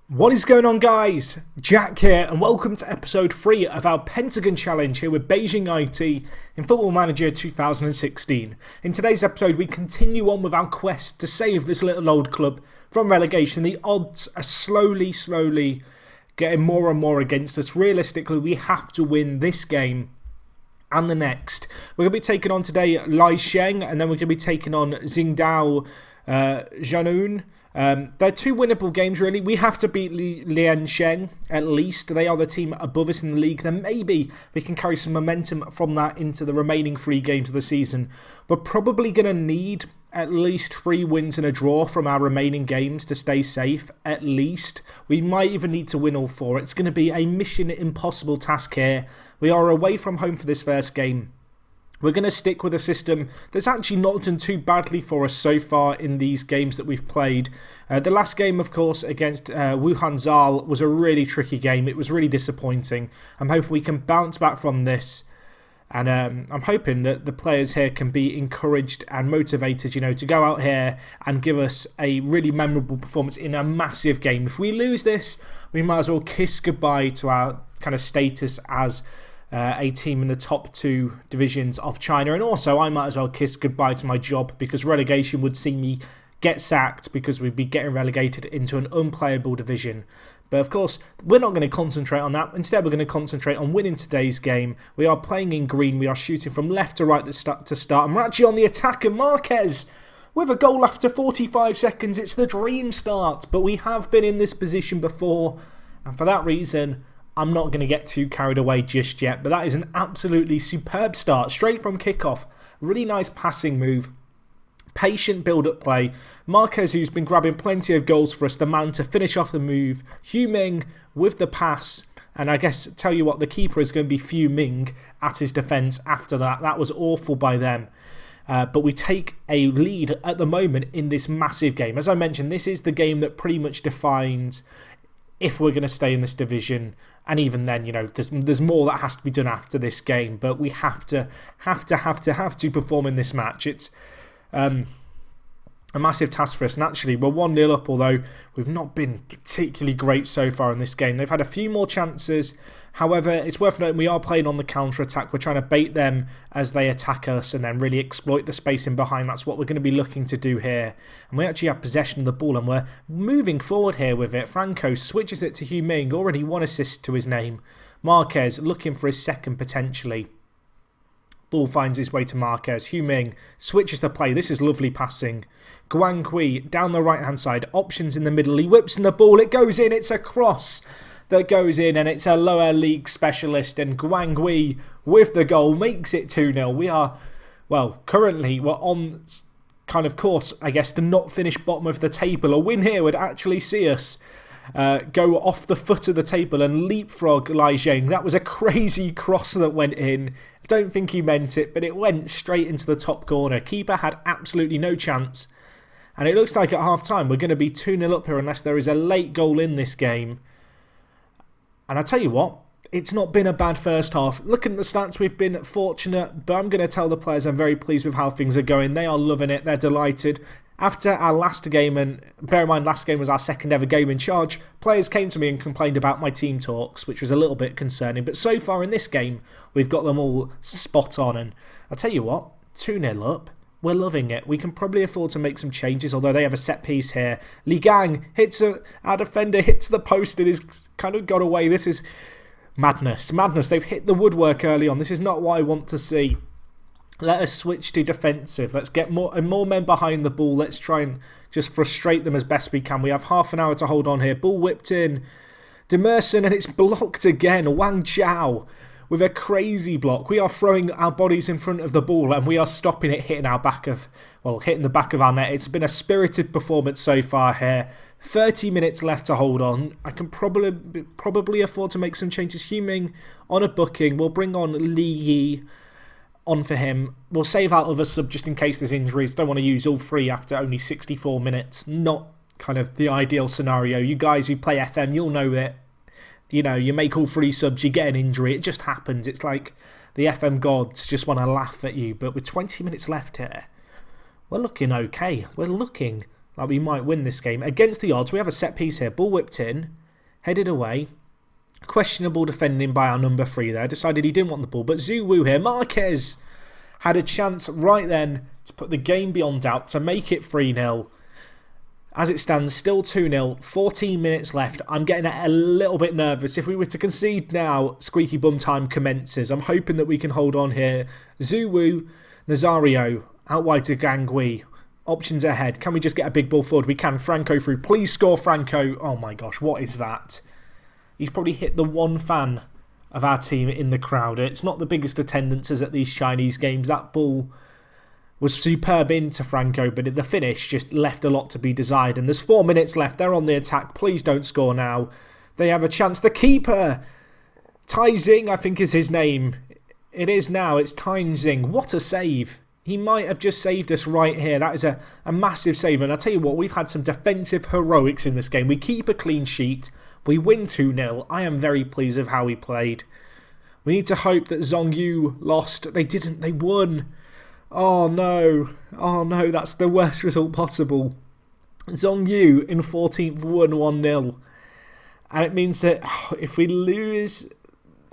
What is going on, guys? Jack here, and welcome to episode 3 of our Pentagon challenge here with Beijing IT in Football Manager 2016. In today's episode, we continue on with our quest to save this little old club from relegation. The odds are slowly getting more and more against us. Realistically, we have to win this game and the next. We're going to be taking on today Lai Sheng, and then we're going to be taking on Xingdao Zhanun. They're two winnable games, really. We have to beat Liansheng, at least. They are the team above us in the league. Then maybe we can carry some momentum from that into the remaining 3 games of the season. We're probably going to need at least 3 wins and a draw from our remaining games to stay safe, at least. We might even need to win all 4. It's going to be a mission impossible task here. We are away from home for this first game. We're going to stick with a system that's actually not done too badly for us so far in these games that we've played. The last game, of course, against Wuhan Zal was a really tricky game. It was really disappointing. I'm hoping we can bounce back from this. And I'm hoping that the players here can be encouraged and motivated, to go out here and give us a really memorable performance in a massive game. If we lose this, we might as well kiss goodbye to our kind of status as a team in the top 2 divisions of China, and also I might as well kiss goodbye to my job, because relegation would see me get sacked because we'd be getting relegated into an unplayable division. But of course, we're not going to concentrate on that. Instead, we're going to concentrate on winning today's game. We are playing in green. We are shooting from left to right to start, and we're actually on the attack. And Marquez with a goal after 45 seconds. It's the dream start, but we have been in this position before, and for that reason, I'm not going to get too carried away just yet, but that is an absolutely superb start. Straight from kickoff. Really nice passing move. Patient build-up play. Marquez, who's been grabbing plenty of goals for us, the man to finish off the move. Hu Ming with the pass. And I guess, tell you what, the keeper is going to be Fu Ming at his defence after that. That was awful by them. But we take a lead at the moment in this massive game. As I mentioned, this is the game that pretty much defines if we're going to stay in this division. And even then, there's more that has to be done after this game. But we have to perform in this match. It's a massive task for us. And actually, we're 1-0 up, although we've not been particularly great so far in this game. They've had a few more chances. However, it's worth noting we are playing on the counter-attack. We're trying to bait them as they attack us and then really exploit the space in behind. That's what we're going to be looking to do here. And we actually have possession of the ball, and we're moving forward here with it. Franco switches it to Hu Ming. Already 1 assist to his name. Marquez looking for his second potentially. Ball finds his way to Marquez. Hu Ming switches the play. This is lovely passing. Guang Kui down the right-hand side. Options in the middle. He whips in the ball. It goes in. It's a cross that goes in, and it's a lower league specialist, and Guang Kui with the goal makes it 2-0. We are, currently we're on kind of course, I guess, to not finish bottom of the table. A win here would actually see us go off the foot of the table and leapfrog Lai Sheng. That was a crazy cross that went in. I don't think he meant it, but it went straight into the top corner. Keeper had absolutely no chance. And it looks like at half-time we're going to be 2-0 up here unless there is a late goal in this game. And I tell you what, it's not been a bad first half. Looking at the stats, we've been fortunate, but I'm going to tell the players I'm very pleased with how things are going. They are loving it. They're delighted. After our last game, and bear in mind, last game was our second ever game in charge, players came to me and complained about my team talks, which was a little bit concerning. But so far in this game, we've got them all spot on. And I'll tell you what, 2-0 up. We're loving it. We can probably afford to make some changes, although they have a set piece here. Li Gang hits our defender, hits the post, and is kind of got away. This is madness. Madness. They've hit the woodwork early on. This is not what I want to see. Let us switch to defensive. Let's get more men behind the ball. Let's try and just frustrate them as best we can. We have half an hour to hold on here. Ball whipped in. Demerson, and it's blocked again. Wang Chao with a crazy block. We are throwing our bodies in front of the ball, and we are stopping it hitting the back of our net. It's been a spirited performance so far here. 30 minutes left to hold on. I can probably afford to make some changes. Hu Ming on a booking. We'll bring on Li Yi on for him. We'll save out other sub just in case there's injuries. Don't want to use all 3 after only 64 minutes. Not kind of the ideal scenario. You guys who play FM, you'll know that. You make all 3 subs, you get an injury. It just happens. It's like the FM gods just want to laugh at you. But with 20 minutes left here, we're looking okay. We're looking like we might win this game. Against the odds, we have a set piece here. Ball whipped in. headed away. Questionable defending by our number 3 there. Decided he didn't want the ball. But Zhu Wu here, Marquez had a chance right then to put the game beyond doubt, to make it 3-0. As it stands, still 2-0, 14 minutes left. I'm getting a little bit nervous. If we were to concede now, squeaky bum time commences. I'm hoping that we can hold on here. Zhu Wu, Nazario, out wide to Gangui. Options ahead. Can we just get a big ball forward? We can. Franco through. Please score, Franco. Oh my gosh, what is that? He's probably hit the one fan of our team in the crowd. It's not the biggest attendances at these Chinese games. That ball was superb into Franco, but the finish just left a lot to be desired. And there's 4 minutes left. They're on the attack. Please don't score now. They have a chance. The keeper, Tai Xing, I think is his name. It is now. It's Tai Xing. What a save. He might have just saved us right here. That is a massive save. And I'll tell you what, we've had some defensive heroics in this game. We keep a clean sheet. We win 2-0. I am very pleased with how we played. We need to hope that Zhongyu lost. They didn't. They won. Oh no, that's the worst result possible. Zhongyu in 14th won 1-0. And it means that if we lose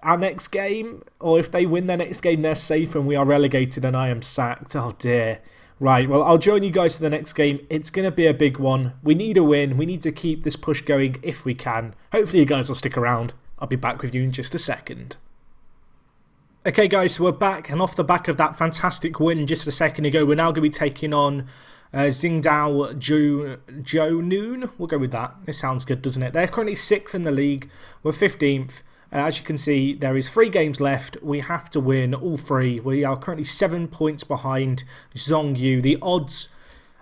our next game, or if they win their next game, they're safe and we are relegated and I am sacked. Oh dear. Right, well, I'll join you guys for the next game. It's going to be a big one. We need a win. We need to keep this push going if we can. Hopefully you guys will stick around. I'll be back with you in just a second. Okay guys, so we're back, and off the back of that fantastic win just a second ago, we're now going to be taking on Tsingtao Zhou. We'll go with that. It sounds good, doesn't it? They're currently 6th in the league. We're 15th. As you can see, there is 3 games left. We have to win all 3. We are currently 7 points behind Zhongyu. The odds,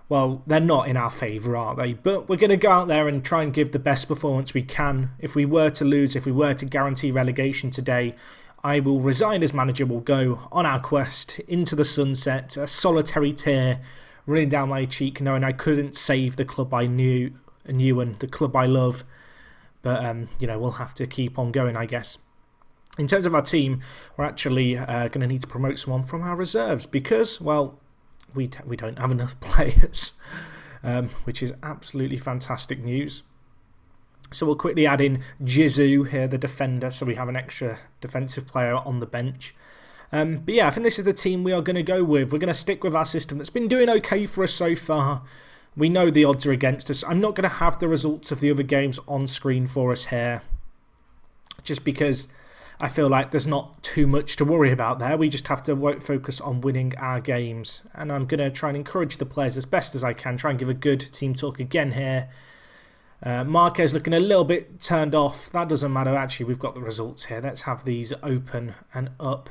well, they're not in our favour, are they? But we're going to go out there and try and give the best performance we can. If we were to lose, if we were to guarantee relegation today, I will resign as manager. We'll go on our quest into the sunset, a solitary tear running down my cheek, knowing I couldn't save the club I knew and the club I love. But, you know, we'll have to keep on going, I guess. In terms of our team, we're actually going to need to promote someone from our reserves because, well, we don't have enough players, which is absolutely fantastic news. So we'll quickly add in Jizu here, the defender, so we have an extra defensive player on the bench. But yeah, I think this is the team we are going to go with. We're going to stick with our system that's been doing okay for us so far. We know the odds are against us. I'm not going to have the results of the other games on screen for us here, just because I feel like there's not too much to worry about there. We just have to focus on winning our games. And I'm going to try and encourage the players as best as I can, try and give a good team talk again here. Marquez looking a little bit turned off. That doesn't matter. Actually, we've got the results here. Let's have these open and up.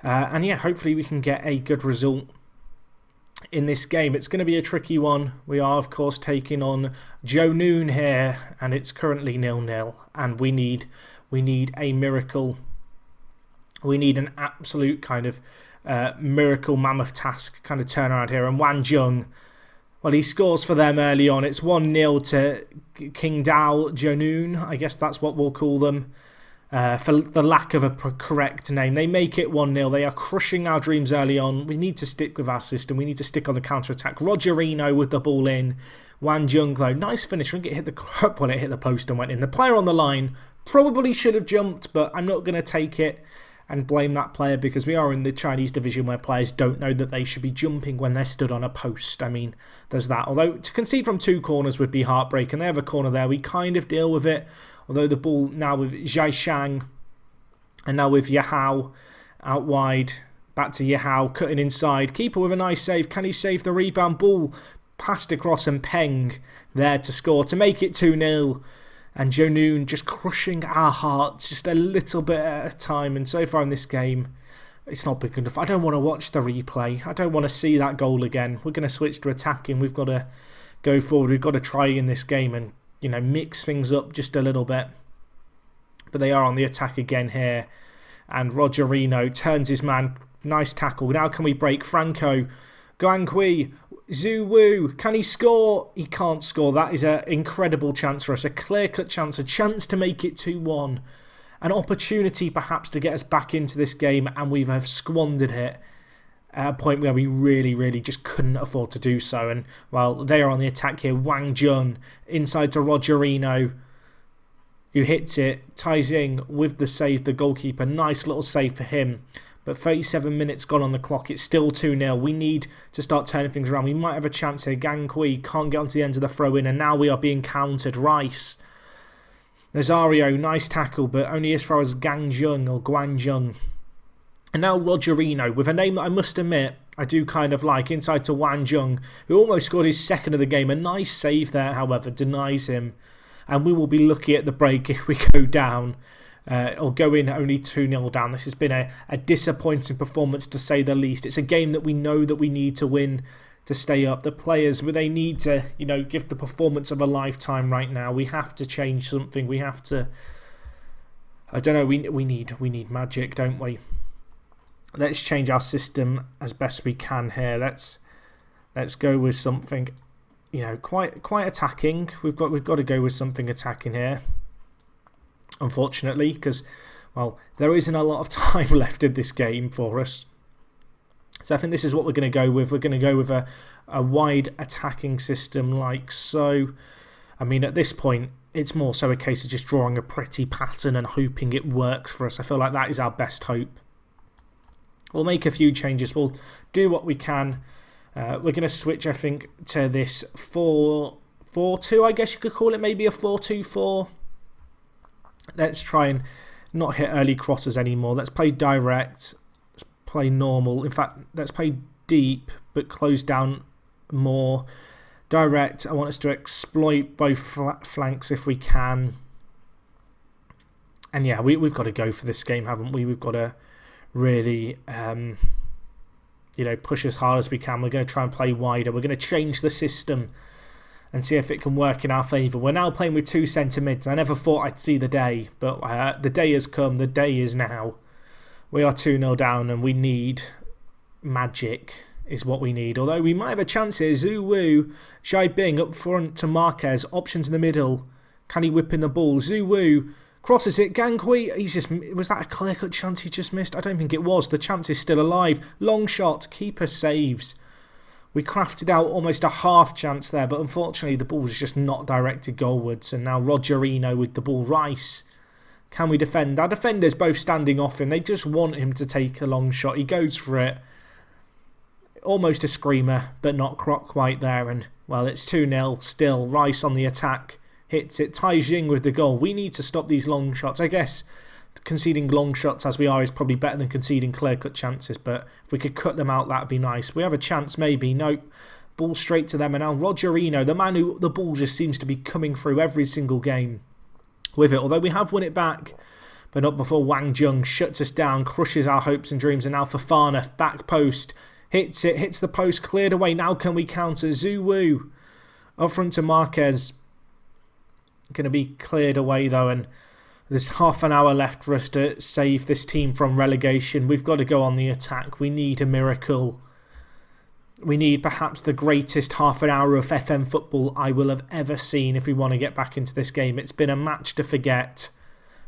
And yeah, hopefully we can get a good result in this game. It's going to be a tricky one. We are, of course, taking on Joe Noon here, and it's currently 0-0. And we need a miracle. We need an absolute kind of miracle mammoth task kind of turnaround here. And Wang Jung, well, he scores for them early on. It's 1-0 to Qingdao Zhonun. I guess that's what we'll call them. For the lack of a correct name. They make it 1-0. They are crushing our dreams early on. We need to stick with our system. We need to stick on the counter-attack. Rogerino with the ball in. Wang Jung, though. Nice finish. I think it hit the post and went in. The player on the line probably should have jumped, but I'm not going to take it and blame that player because we are in the Chinese division where players don't know that they should be jumping when they're stood on a post. I mean, there's that. Although to concede from 2 corners would be heartbreaking. They have a corner there. We kind of deal with it. Although the ball now with Zhaishang and now with Yahao out wide. Back to Yahao, cutting inside. Keeper with a nice save. Can he save the rebound? Ball passed across and Peng there to score to make it 2-0. And Joe Noon just crushing our hearts just a little bit at a time. And so far in this game, it's not big enough. I don't want to watch the replay. I don't want to see that goal again. We're going to switch to attacking. We've got to go forward. We've got to try in this game and, you know, mix things up just a little bit. But they are on the attack again here. And Rogerino turns his man. Nice tackle. Now can we break? Franco. Guanghui. Zhu Wu, can he score? He can't score. That is an incredible chance for us. A clear-cut chance. A chance to make it 2-1. An opportunity perhaps to get us back into this game, and we have squandered it at a point where we really, really just couldn't afford to do so. And, well, they are on the attack here. Wang Jun inside to Rogerino. who hits it, ties in with the save, the goalkeeper. Nice little save for him. But 37 minutes gone on the clock. It's still 2-0. We need to start turning things around. We might have a chance here. Gang Kui can't get onto the end of the throw-in, and now we are being countered. Rice. Nazario, nice tackle, but only as far as Gangjung or Guanjung. And now Rogerino, with a name that I must admit I do kind of like, inside to Wanjung, who almost scored his second of the game. A nice save there, however, denies him. And we will be lucky at the break if we go down. Or go in only 2-0 down. This has been a disappointing performance, to say the least. It's a game that we know that we need to win to stay up. The players, they need to, give the performance of a lifetime right now. We have to change something. We have to, I don't know, we need magic, don't we? Let's change our system as best we can here. Let's go with something, quite attacking. We've got to go with something attacking here. Unfortunately, because, well, there isn't a lot of time left in this game for us. So I think this is what we're going to go with. We're going to go with a wide attacking system like so. I mean, at this point, it's more so a case of just drawing a pretty pattern and hoping it works for us. I feel like that is our best hope. We'll make a few changes. We'll do what we can. We're going to switch, I think, to this 4-4-2, I guess you could call it. Maybe a 4-2-4. Let's try and not hit early crosses anymore. Let's play direct. Let's play normal. In fact, let's play deep, but close down more. Direct, I want us to exploit both flanks if we can. And yeah, we've got to go for this game, haven't we? We've got to really, push as hard as we can. We're going to try and play wider. We're going to change the system and see if it can work in our favour. We're now playing with 2 centre mids. I never thought I'd see the day, but the day has come. The day is now. We are 2-0 down, and we need magic is what we need. Although we might have a chance here. Zhu Wu, Xai Bing up front to Marquez. Options in the middle. Can he whip in the ball? Zhu Wu crosses it. Gang Kui, was that a clear-cut chance he just missed? I don't think it was. The chance is still alive. Long shot. Keeper saves. We crafted out almost a half chance there, but unfortunately the ball was just not directed goalwards. And now Rogerino with the ball. Rice, can we defend? Our defenders both standing off him. They just want him to take a long shot. He goes for it. Almost a screamer, but not quite there. And, well, it's 2-0 still. Rice on the attack. Hits it. Tai Jing with the goal. We need to stop these long shots. I guess conceding long shots as we are is probably better than conceding clear-cut chances, but if we could cut them out, that'd be nice. We have a chance, maybe. Nope. Ball straight to them, and now Rogerino, the man who the ball just seems to be coming through every single game with it. Although we have won it back, but not before Wang Jung shuts us down, crushes our hopes and dreams, and now Fofana, back post, hits it, hits the post, cleared away. Now can we counter? Zhu Wu up front to Marquez. Going to be cleared away, though, and there's half an hour left for us to save this team from relegation. We've got to go on the attack. We need a miracle. We need perhaps the greatest half an hour of FM football I will have ever seen if we want to get back into this game. It's been a match to forget.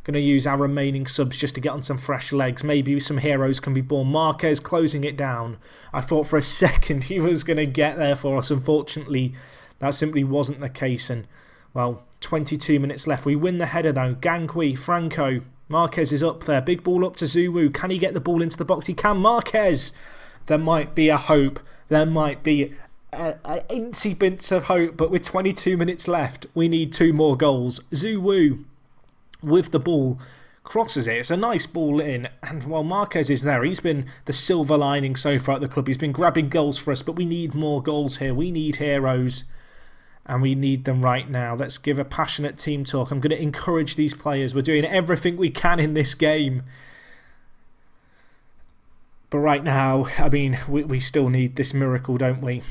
Going to use our remaining subs just to get on some fresh legs. Maybe some heroes can be born. Marquez closing it down. I thought for a second he was going to get there for us. Unfortunately, that simply wasn't the case. And, well, 22 minutes left. We win the header though. Gang Kui, Franco. Marquez is up there. Big ball up to Zhu Wu. Can he get the ball into the box? He can. Marquez. There might be a hope. There might be an incy bits of hope. But with 22 minutes left, we need 2 more goals. Zhu Wu with the ball crosses it. It's a nice ball in. And while Marquez is there, he's been the silver lining so far at the club. He's been grabbing goals for us. But we need more goals here. We need heroes. And we need them right now. Let's give a passionate team talk. I'm going to encourage these players. We're doing everything we can in this game. But right now, I mean, we still need this miracle, don't we?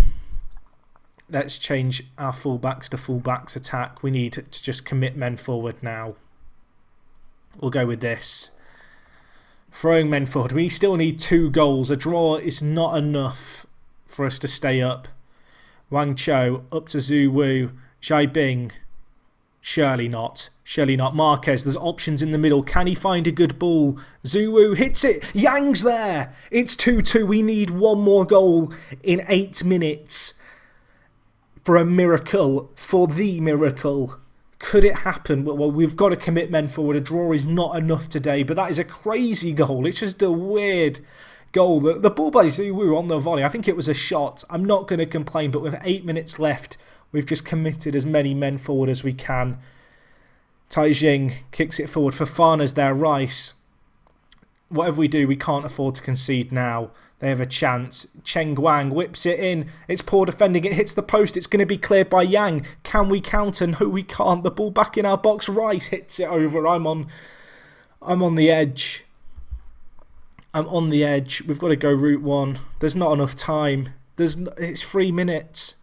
Let's change our fullbacks to fullbacks attack. We need to just commit men forward now. We'll go with this. Throwing men forward. We still need 2 goals. A draw is not enough for us to stay up. Wang Cho up to Zhu Wu. Xai Bing. Surely not. Surely not. Marquez, there's options in the middle. Can he find a good ball? Zhu Wu hits it. Yang's there. It's 2-2. We need 1 more goal in 8 minutes for a miracle. For the miracle Could it happen? Well, we've got to commit men forward. A draw is not enough today, but that is a crazy goal. It's just a weird goal. The ball boys we were on the volley. I think it was a shot. I'm not going to complain, but with 8 minutes left, we've just committed as many men forward as we can. Taijing kicks it forward. Fofana's there. Rice. Whatever we do, we can't afford to concede now. They have a chance. Cheng Guang whips it in. It's poor defending. It hits the post. It's going to be cleared by Yang. Can we counter? No, we can't. The ball back in our box. Rice hits it over. I'm on the edge. I'm on the edge. We've got to go route one. There's not enough time. It's 3 minutes.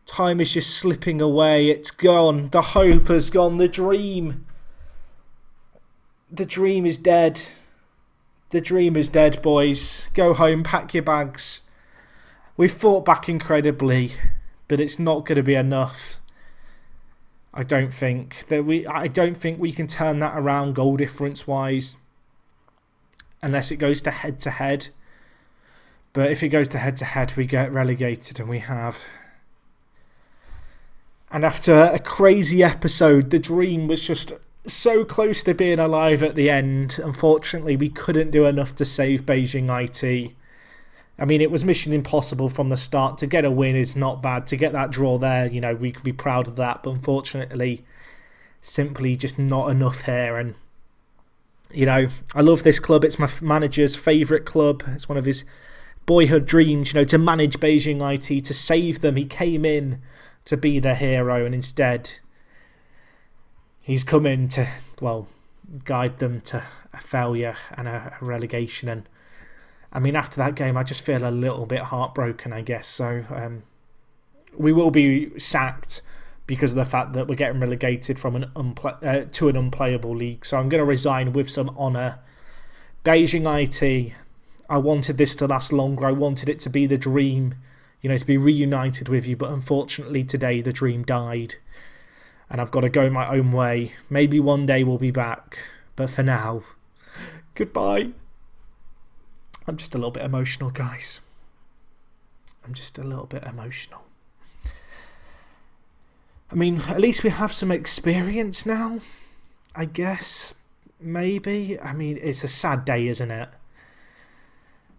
Time is just slipping away. It's gone. The hope has gone. The dream. The dream is dead. The dream is dead, boys. Go home, pack your bags. We've fought back incredibly, but it's not going to be enough. I don't think we can turn that around goal difference wise, unless it goes to head to head. But if it goes to head, we get relegated, and we have. And after a crazy episode, the dream was just so close to being alive at the end. Unfortunately, we couldn't do enough to save Beijing IT. I mean, it was mission impossible from the start. To get a win is not bad. To get that draw there, you know, we can be proud of that. But unfortunately, simply just not enough here. And, you know, I love this club. It's my manager's favourite club. It's one of his boyhood dreams, you know, to manage Beijing IT, to save them. He came in to be the hero, and instead he's come in to, well, guide them to a failure and a relegation. And I mean, after that game, I just feel a little bit heartbroken, I guess. So we will be sacked because of the fact that we're getting relegated from to an unplayable league. So I'm going to resign with some honour. Beijing IT, I wanted this to last longer. I wanted it to be the dream, you know, to be reunited with you. But unfortunately today, the dream died. And I've got to go my own way. Maybe one day we'll be back. But for now, goodbye. I'm just a little bit emotional, guys. I'm just a little bit emotional. I mean, at least we have some experience now, I guess. Maybe. I mean, it's a sad day, isn't it?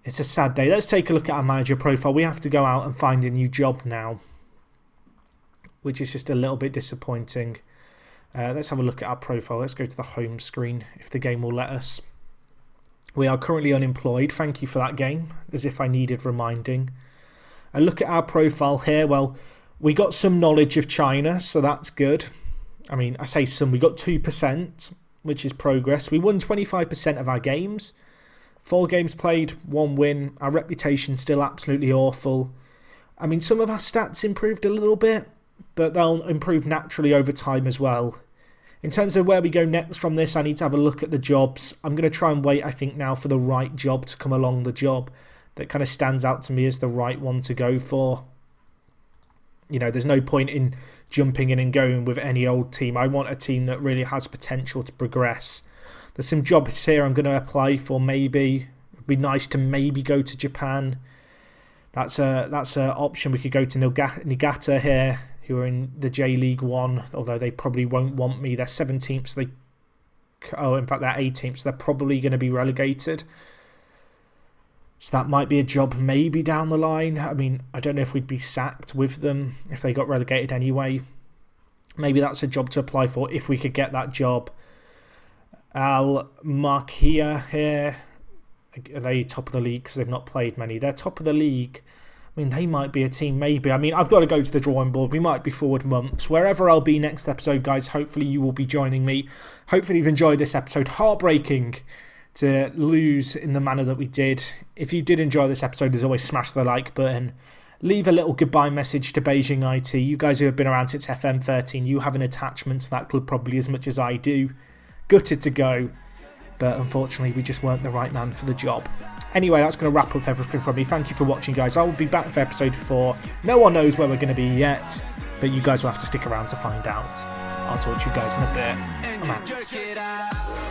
It's a sad day. Let's take a look at our manager profile. We have to go out and find a new job now, which is just a little bit disappointing. Let's have a look at our profile. Let's go to the home screen if the game will let us. We are currently unemployed. Thank you for that game, as if I needed reminding. And look at our profile here. Well, we got some knowledge of China, so that's good. I mean, I say some. We got 2%, which is progress. We won 25% of our games. 4 games played, 1 win. Our reputation's still absolutely awful. I mean, some of our stats improved a little bit, but they'll improve naturally over time as well. In terms of where we go next from this, I need to have a look at the jobs. I'm going to try and wait, I think, now for the right job to come along, the job that kind of stands out to me as the right one to go for. You know, there's no point in jumping in and going with any old team. I want a team that really has potential to progress. There's some jobs here I'm going to apply for, maybe. It'd be nice to maybe go to Japan. That's a option. We could go to Niigata here, who are in the J League 1, although they probably won't want me. They're 17th, so in fact, they're 18th, so they're probably going to be relegated. So that might be a job maybe down the line. I mean, I don't know if we'd be sacked with them if they got relegated anyway. Maybe that's a job to apply for if we could get that job. Al Markia here. Are they top of the league because they've not played many? They're top of the league. I mean, they might be a team, maybe. I mean, I've got to go to the drawing board. We might be forward months. Wherever I'll be next episode, guys, hopefully you will be joining me. Hopefully you've enjoyed this episode. Heartbreaking to lose in the manner that we did. If you did enjoy this episode, as always, smash the like button. Leave a little goodbye message to Beijing IT. You guys who have been around since FM13, you have an attachment to that club probably as much as I do. Gutted to go, but unfortunately we just weren't the right man for the job. Anyway, that's going to wrap up everything from me. Thank you for watching, guys. I will be back for episode 4. No one knows where we're going to be yet, but you guys will have to stick around to find out. I'll talk to you guys in a bit. I'm out.